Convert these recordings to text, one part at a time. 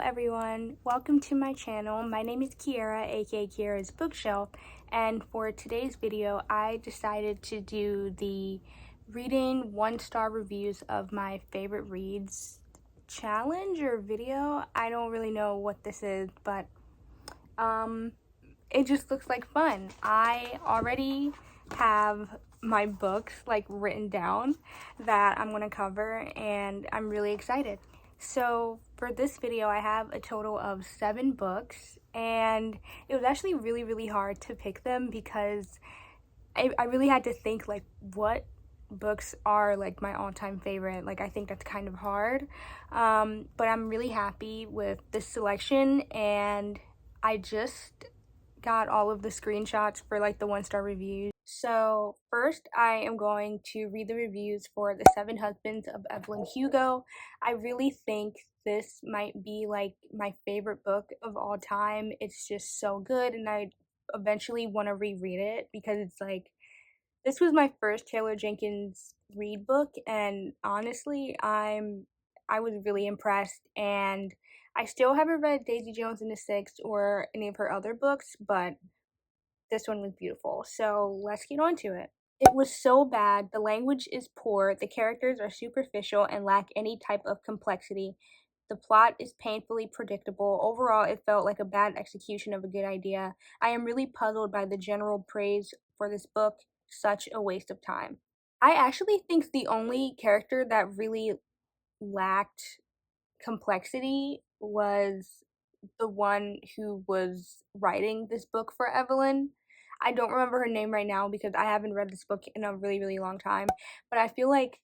everyone, welcome to my channel. My name is Kiera, aka Kiera's Bookshelf, and for today's video I decided to do the reading 1-star reviews of my favorite reads challenge or video. I don't really know what this is, but it just looks like fun. I already have my books like written down that I'm gonna cover, and I'm really excited. So for this video I have a total of 7 books, and it was actually really hard to pick them because I really had to think like what books are like my all-time favorite. Like I think that's kind of hard, but I'm really happy with this selection, and I just got all of the screenshots for like the 1-star reviews. So first I am going to read the reviews for The 7 Husbands of Evelyn Hugo. I really think this might be like my favorite book of all time. It's just so good, and I eventually want to reread it because it's like, this was my first Taylor Jenkins read book, and honestly I was really impressed, and I still haven't read Daisy Jones and the Six or any of her other books, but this one was beautiful. So let's get on to it. It was so bad. The language is poor. The characters are superficial and lack any type of complexity. The plot is painfully predictable. Overall, it felt like a bad execution of a good idea. I am really puzzled by the general praise for this book. Such a waste of time. I actually think the only character that really lacked complexity was the one who was writing this book for Evelyn. I don't remember her name right now because I haven't read this book in a really long time, but I feel like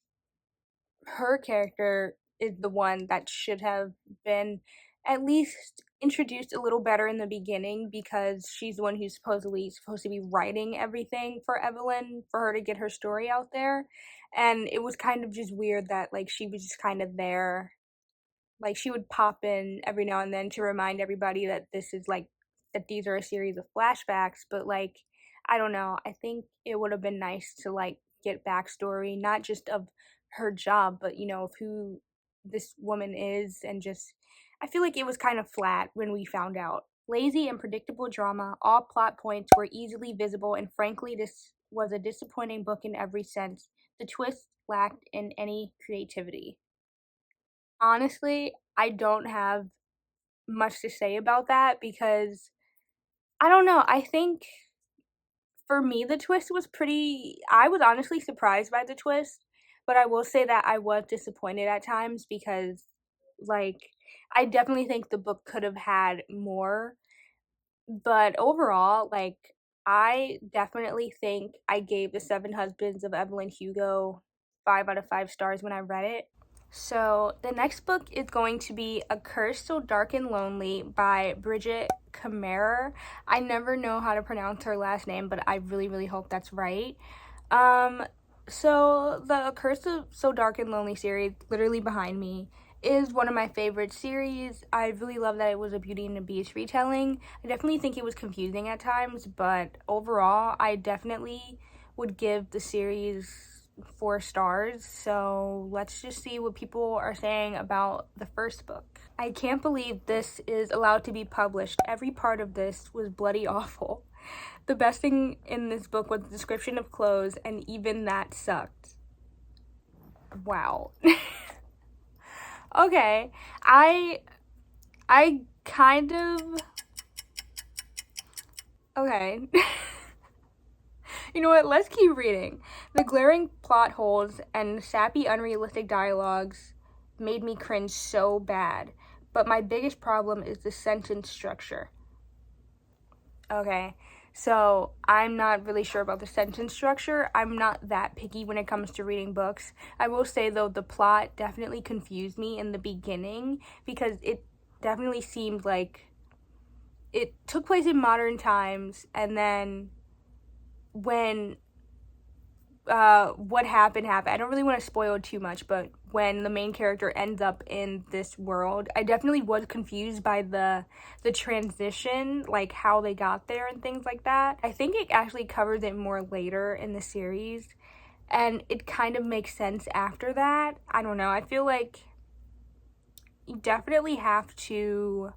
her character is the one that should have been at least introduced a little better in the beginning, because she's the one who's supposedly supposed to be writing everything for Evelyn for her to get her story out there. And it was kind of just weird that like she was just kind of there. Like she would pop in every now and then to remind everybody that this is like, that these are a series of flashbacks, but like, I don't know, I think it would have been nice to like get backstory, not just of her job, but you know, of who this woman is, and just, I feel like it was kind of flat when we found out. Lazy and predictable drama, all plot points were easily visible, and frankly, this was a disappointing book in every sense. The twist lacked in any creativity. Honestly, I don't have much to say about that because I don't know. I think for me, the twist was I was honestly surprised by the twist, but I will say that I was disappointed at times because, like, I definitely think the book could have had more, but overall, like, I definitely think I gave The 7 Husbands of Evelyn Hugo 5 out of 5 stars when I read it. So the next book is going to be A Curse So Dark and Lonely by Bridget Kammerer. I never know how to pronounce her last name, but I really hope that's right. So the A Curse So Dark and Lonely series, literally behind me, is one of my favorite series. I really love that it was a Beauty and the Beast retelling. I definitely think it was confusing at times, but overall, I definitely would give the series 4 stars. So let's just see what people are saying about the first book. I can't believe this is allowed to be published. Every part of this was bloody awful. The best thing in this book was the description of clothes, and even that sucked. Wow. Okay, I kind of, okay. You know what, let's keep reading. The glaring plot holes and sappy, unrealistic dialogues made me cringe so bad, but my biggest problem is the sentence structure. Okay, so I'm not really sure about the sentence structure. I'm not that picky when it comes to reading books. I will say though, the plot definitely confused me in the beginning because it definitely seemed like it took place in modern times, and then when what happened. I don't really want to spoil too much, but when the main character ends up in this world, I definitely was confused by the transition, like how they got there and things like that. I think it actually covers it more later in the series, and it kind of makes sense after that. I don't know. I feel like you definitely have to,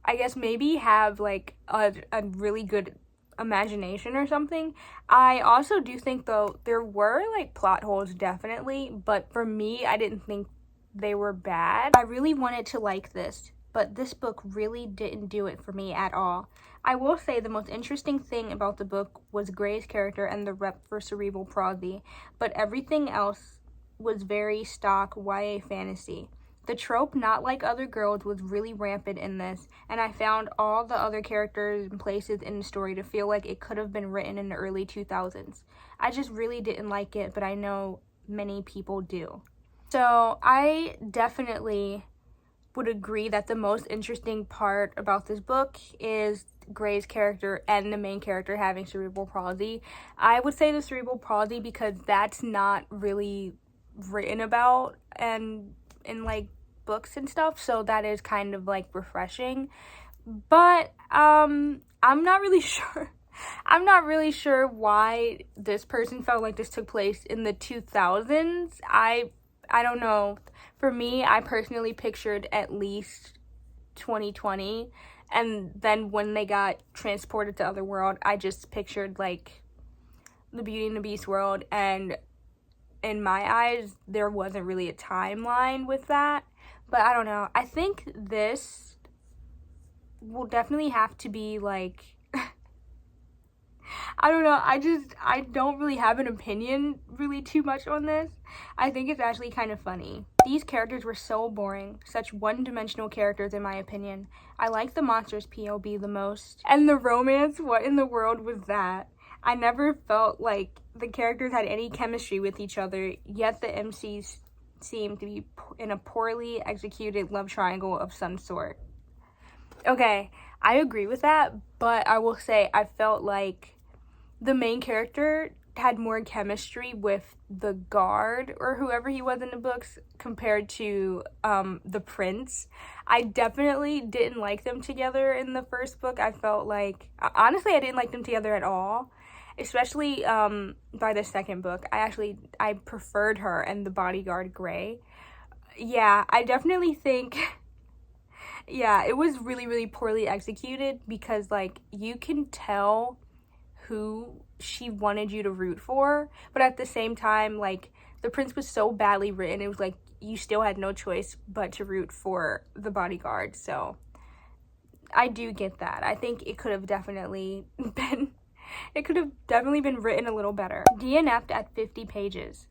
I guess, maybe have like a really good imagination or something. I also do think, though, there were like plot holes, definitely, but for me, I didn't think they were bad. I really wanted to like this, but this book really didn't do it for me at all. I will say the most interesting thing about the book was Gray's character and the rep for cerebral palsy, but everything else was very stock YA fantasy. The trope, not like other girls, was really rampant in this, and I found all the other characters and places in the story to feel like it could have been written in the early 2000s. I just really didn't like it, but I know many people do. So I definitely would agree that the most interesting part about this book is Gray's character and the main character having cerebral palsy. I would say the cerebral palsy because that's not really written about and in like books and stuff, so that is kind of like refreshing. But I'm not really sure. I'm not really sure why this person felt like this took place in the 2000s. I don't know. For me, I personally pictured at least 2020, and then when they got transported to Otherworld, I just pictured like the Beauty and the Beast world, and in my eyes, there wasn't really a timeline with that. But I don't know. I think this will definitely have to be like, I don't know. I don't really have an opinion really too much on this. I think it's actually kind of funny. These characters were so boring. Such one-dimensional characters in my opinion. I like the monster's POV the most. And the romance, what in the world was that? I never felt like the characters had any chemistry with each other, yet the MCs seemed to be in a poorly executed love triangle of some sort. Okay, I agree with that, but I will say I felt like the main character had more chemistry with the guard or whoever he was in the books compared to the prince. I definitely didn't like them together in the first book. I felt like, honestly, I didn't like them together at all, especially by the second book. I preferred her and the bodyguard Gray. Yeah, I definitely think yeah, it was really, really poorly executed because, like, you can tell who she wanted you to root for, but at the same time, like, the prince was so badly written, it was like you still had no choice but to root for the bodyguard. So I do get that. I think it could have definitely been written a little better. DNF'd at 50 pages.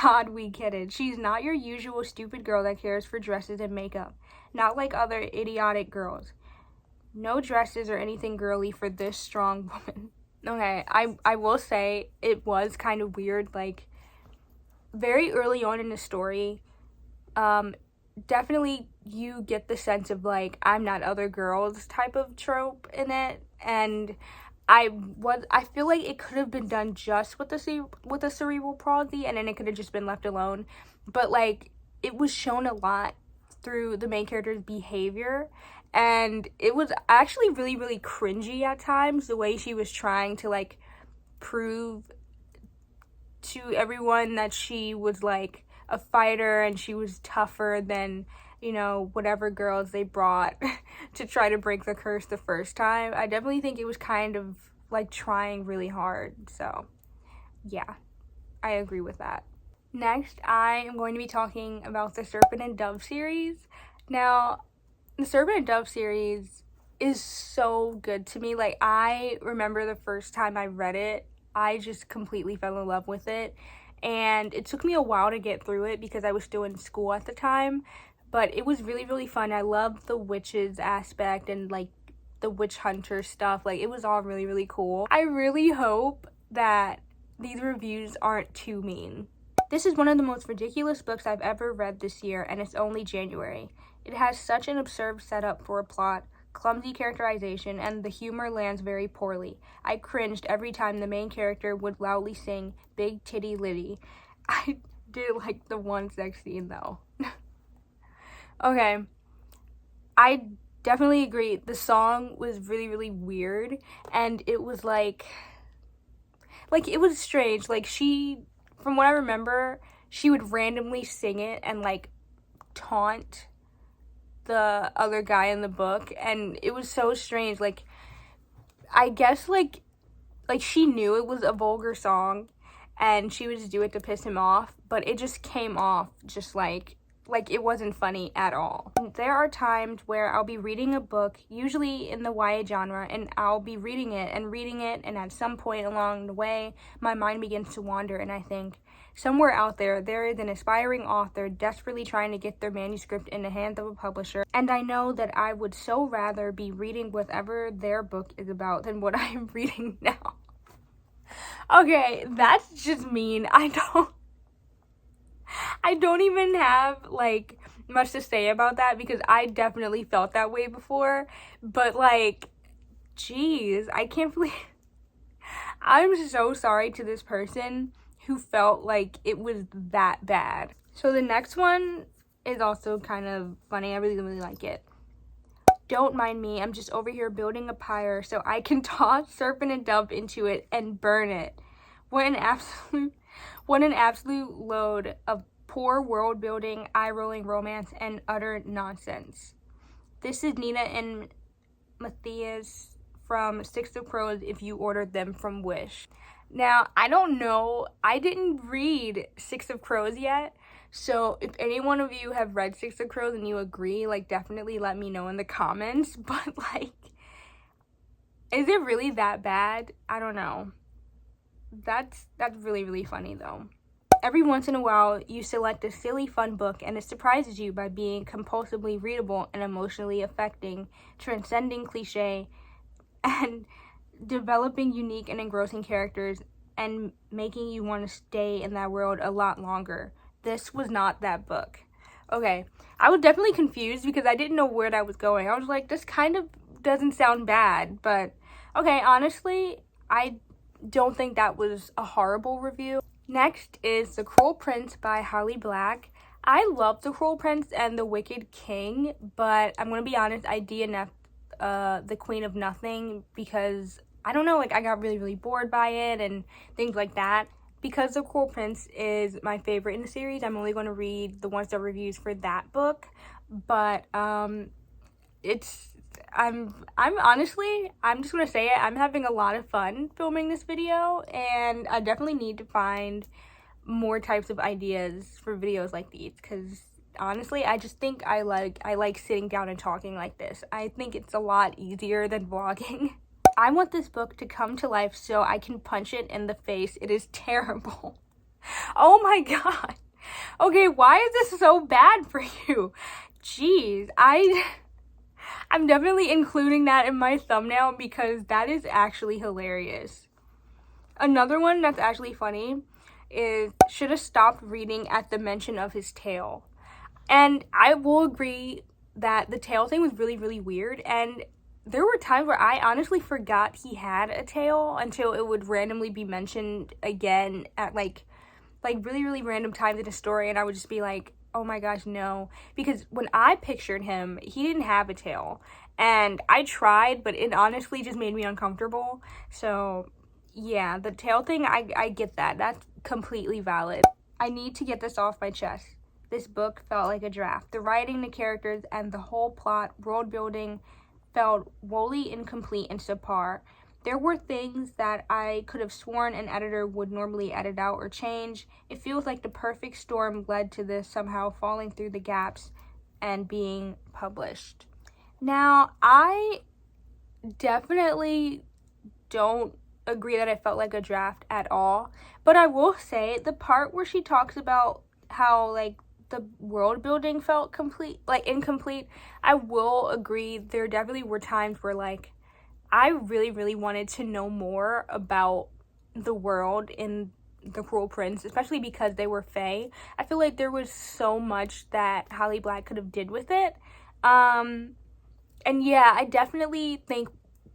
God, we get it. She's not your usual stupid girl that cares for dresses and makeup. Not like other idiotic girls. No dresses or anything girly for this strong woman. Okay, I will say it was kind of weird, like, very early on in the story, definitely you get the sense of, like, I'm not other girls type of trope in it, and I feel like it could have been done just with the cerebral palsy, and then it could have just been left alone, but, like, it was shown a lot through the main character's behavior, and it was actually really, really cringy at times, the way she was trying to, like, prove to everyone that she was, like, a fighter and she was tougher than, you know, whatever girls they brought to try to break the curse the first time. I definitely think it was kind of, like, trying really hard. So, yeah, I agree with that. Next, I am going to be talking about the Serpent and Dove series. Now, the Serpent and Dove series is so good to me. Like, I remember the first time I read it, I just completely fell in love with it. And it took me a while to get through it because I was still in school at the time. But it was really, really fun. I loved the witches aspect and, like, the witch hunter stuff. Like, it was all really, really cool. I really hope that these reviews aren't too mean. This is one of the most ridiculous books I've ever read this year, and it's only January. It has such an absurd setup for a plot, clumsy characterization, and the humor lands very poorly. I cringed every time the main character would loudly sing Big Titty Liddy. I did like the one sex scene, though. Okay, I definitely agree. The song was really, really weird, and it was like it was strange. Like, from what I remember, she would randomly sing it and, like, taunt the other guy in the book, and it was so strange. Like, I guess like she knew it was a vulgar song and she would just do it to piss him off, but it just came off just like it wasn't funny at all. There are times where I'll be reading a book, usually in the YA genre, and I'll be reading it, and at some point along the way, my mind begins to wander, and I think, somewhere out there, there is an aspiring author desperately trying to get their manuscript in the hands of a publisher, and I know that I would so rather be reading whatever their book is about than what I am reading now. Okay, that's just mean. I don't even have, like, much to say about that because I definitely felt that way before, but, like, geez, I can't believe... I'm so sorry to this person who felt like it was that bad. So the next one is also kind of funny. I really like it. Don't mind me, I'm just over here building a pyre so I can toss serpent and dove into it and burn it. What an absolute load of poor world building, eye-rolling romance, and utter nonsense. This is Nina and Matthias from Six of Crows if you ordered them from Wish. Now, I don't know, I didn't read Six of Crows yet, so if any one of you have read Six of Crows and you agree, like, definitely let me know in the comments, but, like, is it really that bad? I don't know. That's really funny, though. Every once in a while, you select a silly, fun book, and it surprises you by being compulsively readable and emotionally affecting, transcending cliche, and developing unique and engrossing characters, and making you want to stay in that world a lot longer. This was not that book. Okay, I was definitely confused because I didn't know where that was going. I was like, this kind of doesn't sound bad, but okay, honestly, I don't think that was a horrible review. Next is The Cruel Prince by Holly Black. I love The Cruel Prince and The Wicked King, but I'm gonna be honest, I DNF'd The Queen of Nothing because, I don't know, like, I got really bored by it and things like that. Because The Cruel Prince is my favorite in the series, I'm only going to read the one-star reviews for that book, but I'm honestly, I'm just gonna say it, I'm having a lot of fun filming this video, and I definitely need to find more types of ideas for videos like these, because honestly, I just think I like sitting down and talking like this. I think it's a lot easier than vlogging. I want this book to come to life so I can punch it in the face. It is terrible. Oh my god. Okay, why is this so bad for you? Jeez, I'm definitely including that in my thumbnail because that is actually hilarious. Another one that's actually funny is should have stopped reading at the mention of his tail. And I will agree that the tail thing was really weird, and there were times where I honestly forgot he had a tail until it would randomly be mentioned again at like really random times in the story, and I would just be like, oh my gosh, no. Because when I pictured him, he didn't have a tail. And I tried, but it honestly just made me uncomfortable. So yeah, the tail thing, I get that. That's completely valid. I need to get this off my chest. This book felt like a draft. The writing, the characters, and the whole plot, world building, felt woefully incomplete and subpar. There were things that I could have sworn an editor would normally edit out or change. It feels like the perfect storm led to this somehow falling through the gaps and being published. Now, I definitely don't agree that it felt like a draft at all, but I will say the part where she talks about how, like, the world building felt incomplete, I will agree there definitely were times where, like, I really wanted to know more about the world in The Cruel Prince, especially because they were fae. I feel like there was so much that Holly Black could have did with it. And yeah, I definitely think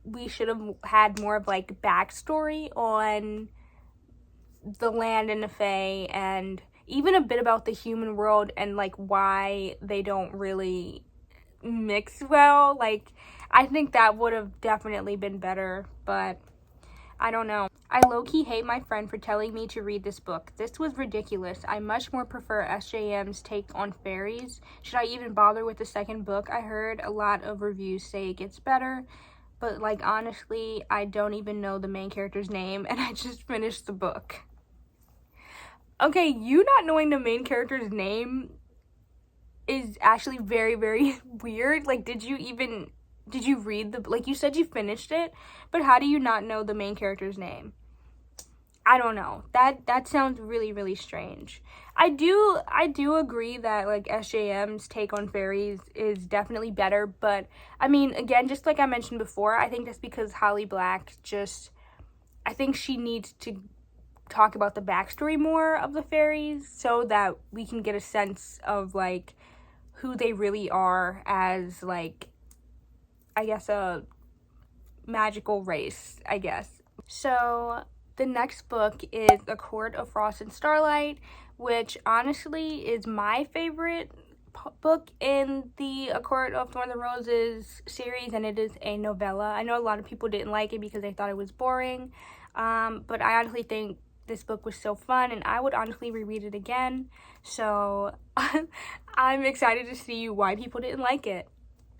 we should have had more of, like, backstory on the land and the fae, and even a bit about the human world and, like, why they don't really mix well. Like, I think that would have definitely been better, but I don't know. I low-key hate my friend for telling me to read this book. This was ridiculous. I much more prefer SJM's take on fairies. Should I even bother with the second book? I heard a lot of reviews say it gets better, but like honestly, I don't even know the main character's name and I just finished the book. Okay, you not knowing the main character's name is actually very, very weird. Like, did you read the, like, you said you finished it, but how do you not know the main character's name? I don't know. That sounds really, really strange. I do agree that, like, SJM's take on fairies is definitely better, but, I mean, again, just like I mentioned before, I think that's because Holly Black I think she needs to talk about the backstory more of the fairies so that we can get a sense of, like, who they really are as, like, I guess a magical race, I guess. So the next book is A Court of Frost and Starlight, which honestly is my favorite book in the A Court of Thorns and Roses series, and it is a novella. I know a lot of people didn't like it because they thought it was boring, but I honestly think this book was so fun, and I would honestly reread it again. So I'm excited to see why people didn't like it.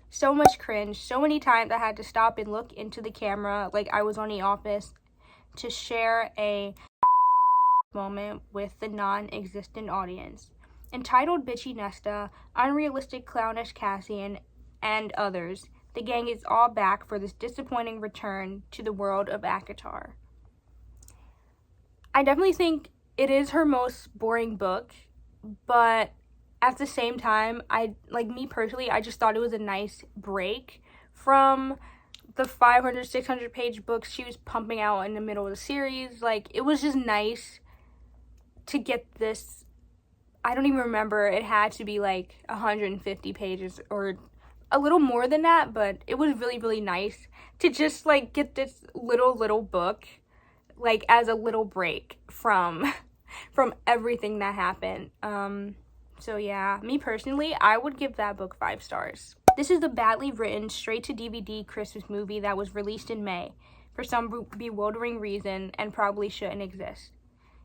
So much cringe. So many times I had to stop and look into the camera like I was on The Office to share a moment with the non-existent audience. Entitled Bitchy Nesta, Unrealistic Clownish Cassian, and others, the gang is all back for this disappointing return to the world of ACOTAR. I definitely think it is her most boring book, but at the same time, me personally, I just thought it was a nice break from the 500, 600 page books she was pumping out in the middle of the series. Like, it was just nice to get this. I don't even remember, it had to be like 150 pages or a little more than that, but it was really, really nice to just like get this little book like as a little break from everything that happened. So yeah, me personally, I would give that book 5 stars. This is the badly written straight-to-DVD Christmas movie that was released in May for some bewildering reason and probably shouldn't exist.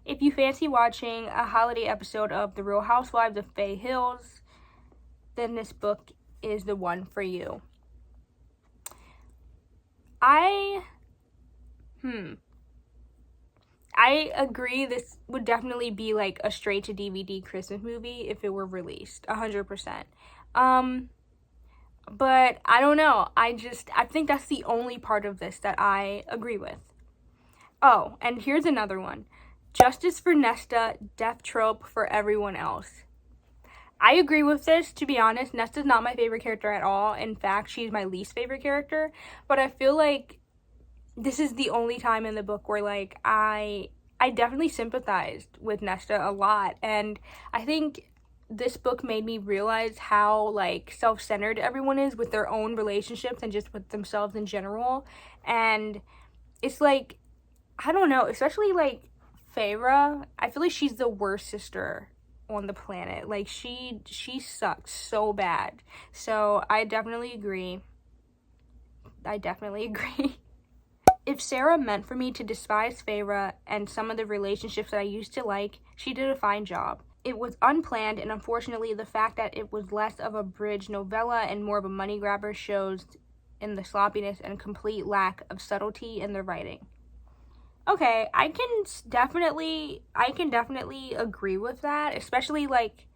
If you fancy watching a holiday episode of The Real Housewives of Bay Hills, then this book is the one for you. I agree this would definitely be like a straight-to-DVD Christmas movie if it were released, 100%. But I don't know. I think that's the only part of this that I agree with. Oh, and here's another one. Justice for Nesta, death trope for everyone else. I agree with this, to be honest. Nesta's not my favorite character at all. In fact, she's my least favorite character. But I feel like this is the only time in the book where, like, I definitely sympathized with Nesta a lot. And I think this book made me realize how, like, self-centered everyone is with their own relationships and just with themselves in general. And it's like, I don't know, especially, like, Feyre, I feel like she's the worst sister on the planet. Like, she sucks so bad. So I definitely agree. If Sarah meant for me to despise Feyre and some of the relationships that I used to like, she did a fine job. It was unplanned, and unfortunately the fact that it was less of a bridge novella and more of a money grabber shows in the sloppiness and complete lack of subtlety in the writing. Okay, I can definitely agree with that, especially, like,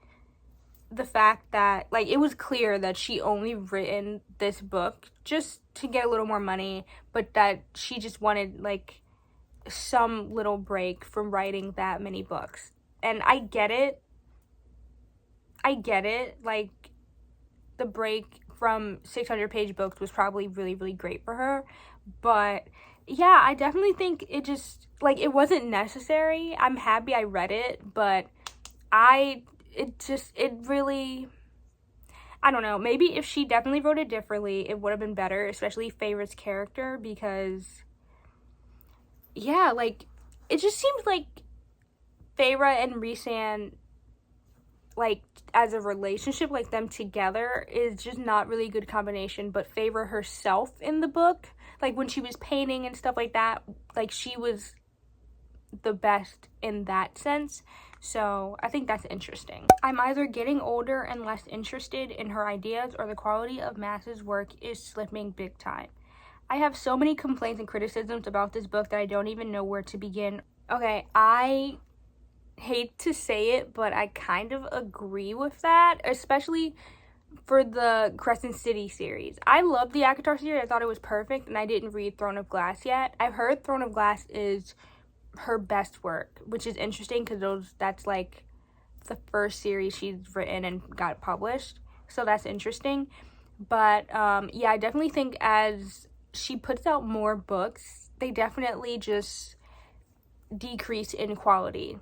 the fact that, like, it was clear that she only written this book just to get a little more money, but that she just wanted, like, some little break from writing that many books. And I get it, like, the break from 600-page books was probably really, really great for her, but yeah, I definitely think it just, like, it wasn't necessary. I'm happy I read it, but it really, I don't know, maybe if she definitely wrote it differently, it would have been better, especially Feyre's character, because, yeah, like, it just seems like Feyre and Rhysand, like, as a relationship, like, them together is just not really a good combination. But Feyre herself in the book, like, when she was painting and stuff like that, like, she was the best in that sense. So I think that's interesting. I'm either getting older and less interested in her ideas, or the quality of Mass's work is slipping big time. I have so many complaints and criticisms about this book that I don't even know where to begin. Okay, I hate to say it, but I kind of agree with that, especially for the Crescent City series. I love the ACOTAR series. I thought it was perfect, and I didn't read Throne of Glass yet. I've heard Throne of Glass is her best work, which is interesting because that's like the first series she's written and got published, so that's interesting. But yeah, I definitely think as she puts out more books, they definitely just decrease in quality.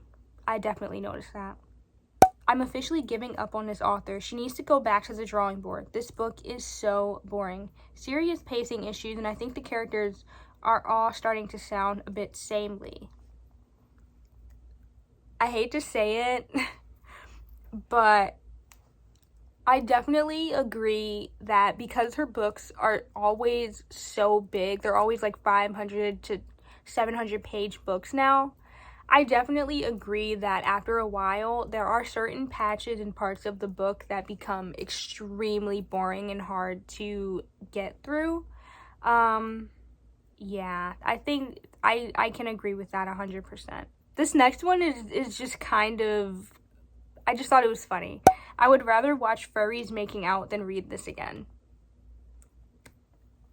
I definitely noticed that. I'm officially giving up on this author. She needs to go back to the drawing board. This book is so boring. Serious pacing issues, and I think the characters are all starting to sound a bit samey. I hate to say it, but I definitely agree that because her books are always so big, they're always like 500 to 700 page books now, I definitely agree that after a while, there are certain patches and parts of the book that become extremely boring and hard to get through. Yeah, I think I can agree with that 100%. This next one is just kind of, I just thought it was funny. I would rather watch furries making out than read this again.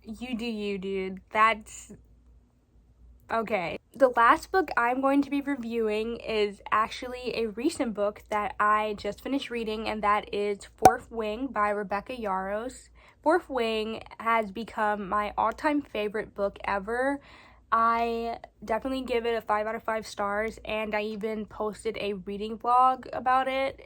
You do you, dude. That's okay. The last book I'm going to be reviewing is actually a recent book that I just finished reading, and that is Fourth Wing by Rebecca Yarros. Fourth Wing has become my all-time favorite book ever. I definitely give it a 5 out of 5 stars, and I even posted a reading vlog about it.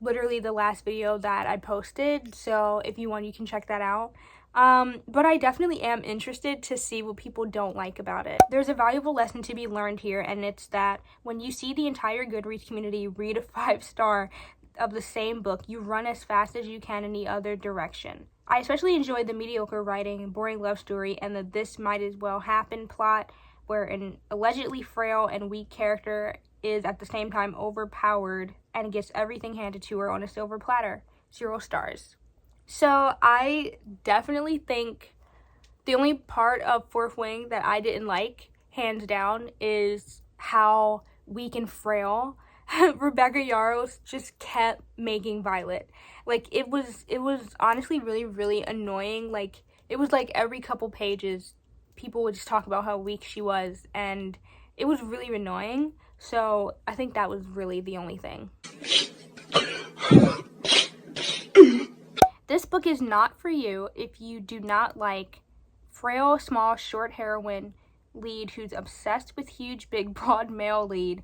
Literally the last video that I posted, so if you want, you can check that out. But I definitely am interested to see what people don't like about it. There's a valuable lesson to be learned here, and it's that when you see the entire Goodreads community read a 5-star of the same book, you run as fast as you can in the other direction. I especially enjoyed the mediocre writing, boring love story, and the this might as well happen plot, where an allegedly frail and weak character is at the same time overpowered and gets everything handed to her on a silver platter. 0 stars. So I definitely think the only part of Fourth Wing that I didn't like, hands down, is how weak and frail Rebecca Yarros just kept making Violet. Like, it was honestly really, really annoying. Like, it was like every couple pages, people would just talk about how weak she was, and it was really annoying. So I think that was really the only thing. This book is not for you if you do not like frail, small, short heroine lead who's obsessed with huge, big, broad male lead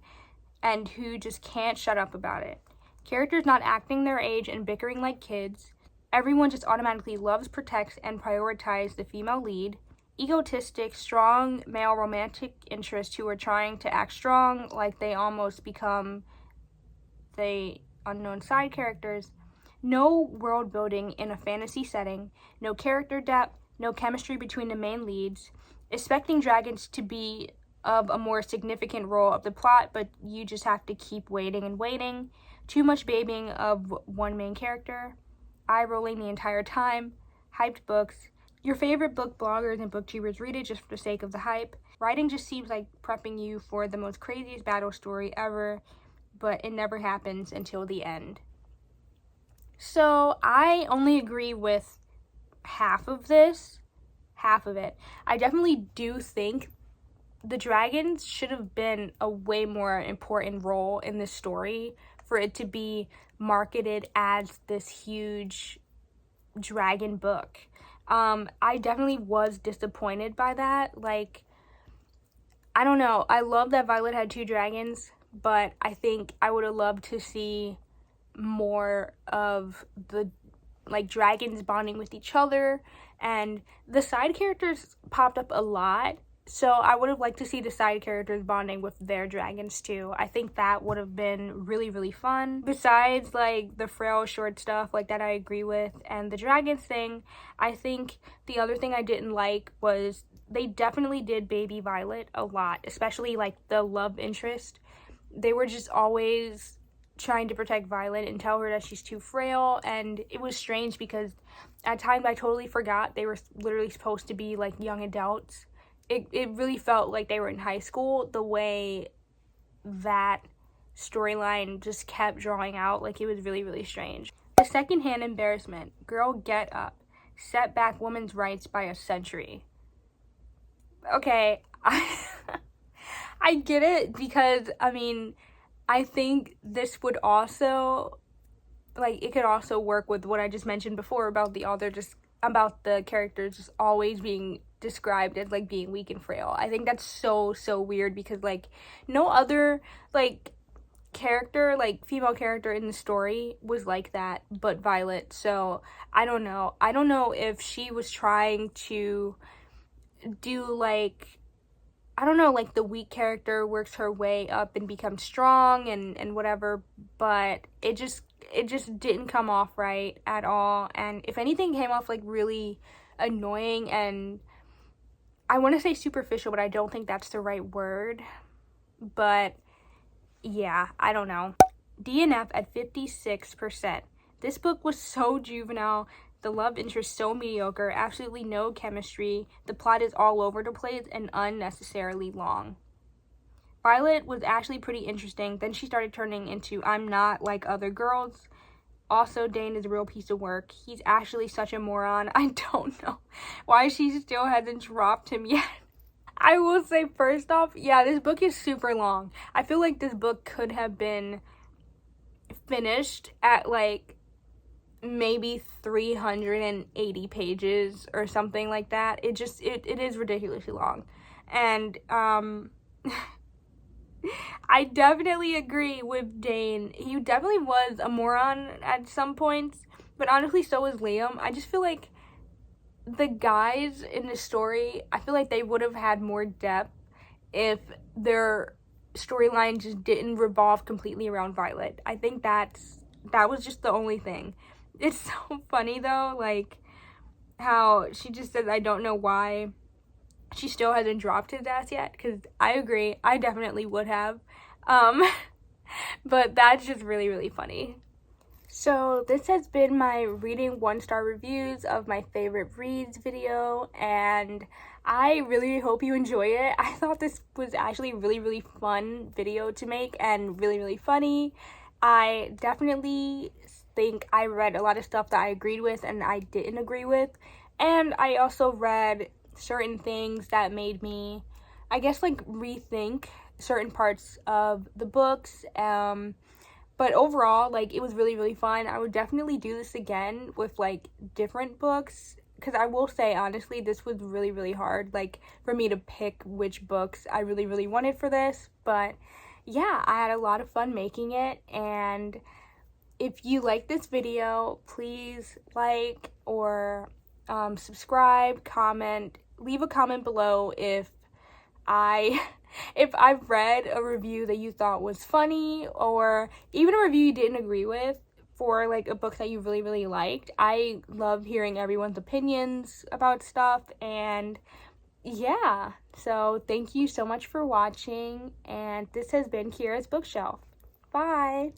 and who just can't shut up about it. Characters not acting their age and bickering like kids. Everyone just automatically loves, protects, and prioritizes the female lead. Egotistic, strong male romantic interests who are trying to act strong like they almost become the unknown side characters. No world building in a fantasy setting, no character depth, no chemistry between the main leads, expecting dragons to be of a more significant role of the plot, but you just have to keep waiting and waiting. Too much babying of one main character, eye rolling the entire time, hyped books. Your favorite book bloggers and booktubers read it just for the sake of the hype. Writing just seems like prepping you for the most craziest battle story ever, but it never happens until the end. So I only agree with half of this, half of it. I definitely do think the dragons should have been a way more important role in this story for it to be marketed as this huge dragon book. I definitely was disappointed by that. Like, I don't know. I love that Violet had 2 dragons, but I think I would have loved to see more of the like dragons bonding with each other, and the side characters popped up a lot, so I would have liked to see the side characters bonding with their dragons too. I think that would have been really, really fun. Besides like the frail short stuff like that I agree with, and the dragons thing, I think the other thing I didn't like was they definitely did baby Violet a lot, especially like the love interest. They were just always trying to protect Violet and tell her that she's too frail, and it was strange because at times I totally forgot they were literally supposed to be like young adults. It really felt like they were in high school, the way that storyline just kept drawing out. Like, it was really, really strange. The secondhand embarrassment. Girl, get up. Set back women's rights by a century. Okay, I get it, because, I mean, I think this would also, like, it could also work with what I just mentioned before about the author, just about the characters just always being described as, like, being weak and frail. I think that's so weird, because, like, no other, like, character, like, female character in the story was like that but Violet. So I don't know if she was trying to do, like, I don't know, like, the weak character works her way up and becomes strong and whatever, but it just didn't come off right at all. And if anything, came off, like, really annoying, and I want to say superficial, but I don't think that's the right word. But yeah, I don't know. DNF at 56%. This book was so juvenile, the love interest so mediocre, absolutely no chemistry, the plot is all over the place, and unnecessarily long. Violet was actually pretty interesting, then she started turning into I'm not like other girls. Also, Dane is a real piece of work. He's actually such a moron. I don't know why she still hasn't dropped him yet. I will say, first off, yeah, this book is super long. I feel like this book could have been finished at, like, maybe 380 pages or something like that. It is ridiculously long. And, I definitely agree with Dane. He definitely was a moron at some points, but honestly, so was Liam. I just feel like the guys in the story, I feel like they would have had more depth if their storyline just didn't revolve completely around Violet. I think that was just the only thing. It's so funny though, like, how she just says, I don't know why she still hasn't dropped his ass yet, because I agree, I definitely would have. But that's just really, really funny. So this has been my reading 1-star reviews of my favorite reads video, and I really hope you enjoy it. I thought this was actually a really, really fun video to make and really, really funny. I definitely think I read a lot of stuff that I agreed with and I didn't agree with, and I also read certain things that made me, I guess, like, rethink certain parts of the books. But overall, like, it was really, really fun. I would definitely do this again with, like, different books, because I will say, honestly, this was really, really hard, like, for me to pick which books I really, really wanted for this. But yeah, I had a lot of fun making it, and if you like this video, please like or subscribe, comment, leave a comment below if I've read a review that you thought was funny, or even a review you didn't agree with for, like, a book that you really, really liked. I love hearing everyone's opinions about stuff, and yeah, so thank you so much for watching, and this has been Kira's Bookshelf. Bye!